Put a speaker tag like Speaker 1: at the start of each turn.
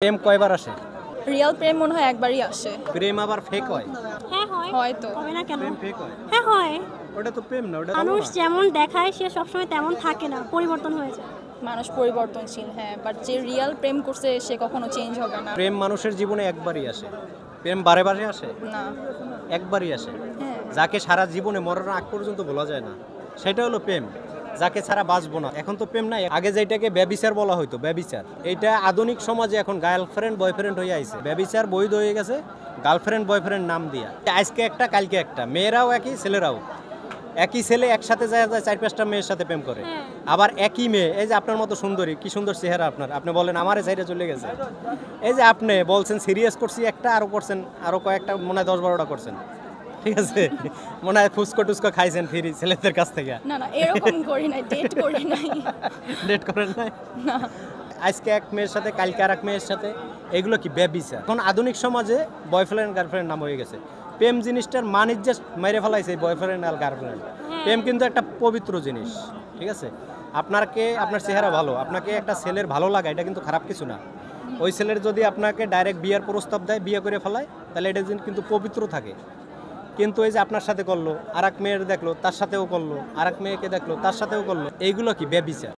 Speaker 1: প্রেম কয়বার আসে?
Speaker 2: রিয়েল প্রেম মনে হয় একবারই আসে।
Speaker 1: প্রেম আবার ফেক হয়?
Speaker 3: হ্যাঁ হয়।
Speaker 2: হয়তো।
Speaker 3: হবে না কেন?
Speaker 1: প্রেম ফেক হয়?
Speaker 3: হ্যাঁ হয়।
Speaker 1: ওটা তো প্রেম না, ওটা
Speaker 3: মানুষ
Speaker 1: ছলনা।
Speaker 3: যেমন দেখায় সে সবসময় তেমন থাকে না, পরিবর্তন হয়ে যায়।
Speaker 2: মানুষ পরিবর্তনশীল, হ্যাঁ, বাট যে রিয়েল প্রেম করছে সে কখনো চেঞ্জ হবে না।
Speaker 1: প্রেম মানুষের জীবনে একবারই আসে। প্রেম বারে বারে আসে?
Speaker 2: না।
Speaker 1: একবারই আসে।
Speaker 2: হ্যাঁ।
Speaker 1: যাকে সারা জীবনে মরার আগ পর্যন্ত ভোলা যায় না, সেটা হলো প্রেম। যাকে ছাড়া বাঁচবো না। এখন তো প্রেম নাই, আগে যেটাকে ব্যভিচার বলা হতো, ব্যভিচার। এইটা আধুনিক সমাজে এখন গার্লফ্রেন্ড বয়ফ্রেন্ড হয়ে আইছে। ব্যভিচার বৈধ হয়ে গেছে গার্লফ্রেন্ড বয়ফ্রেন্ড নাম দিয়া। আজকে একটা কালকে একটা, মেয়েরাও একই ছেলেরাও একই। ছেলে একসাথে যায় 4-5টা মেয়ের সাথে প্রেম করে। আবার একই মেয়ে, এই যে আপনার মতো সুন্দরী, কি সুন্দর চেহারা আপনার, আপনি বলেন আমারে সাইডে চলে গেছে। এই যে আপনি বলছেন সিরিয়াস করছি একটা, আরো করছেন আরো কয়েকটা, মনে হয় 10-12টা করছেন, ঠিক আছে? মনে হয় ফুচকা টুচকা খাইছেন ফ্রি ছেলেদের কাছ থেকে।
Speaker 2: না না, এরকম করি নাই, ডেট করি নাই।
Speaker 1: ডেট করেন নাই?
Speaker 2: না।
Speaker 1: আজকে এক মেয়ের সাথে কালকে আর এক মেয়ের সাথে, এগুলো কি ব্যভিচার? এখন আধুনিক সমাজে বয়ফ্রেন্ড গার্লফ্রেন্ড নাম হয়ে গেছে। প্রেম জিনিসটার মান ইজ্জত মেরে ফেলাইছে বয়ফ্রেন্ড আর গার্লফ্রেন্ড। প্রেম কিন্তু একটা পবিত্র জিনিস, ঠিক আছে? আপনার চেহারা ভালো, আপনাকে একটা ছেলের ভালো লাগা, এটা কিন্তু খারাপ কিছু না। ওই ছেলের যদি আপনাকে ডাইরেক্ট বিয়ের প্রস্তাব দেয়, বিয়ে করে ফেলায়, তাহলে এটা কিন্তু পবিত্র থাকে। কিন্তু এই যে আপনার সাথে করলো, আর এক মেয়ের দেখলো তার সাথেও করলো, আর এক মেয়েকে দেখলো তার সাথেও করলো, এইগুলো কি ব্যভিচার।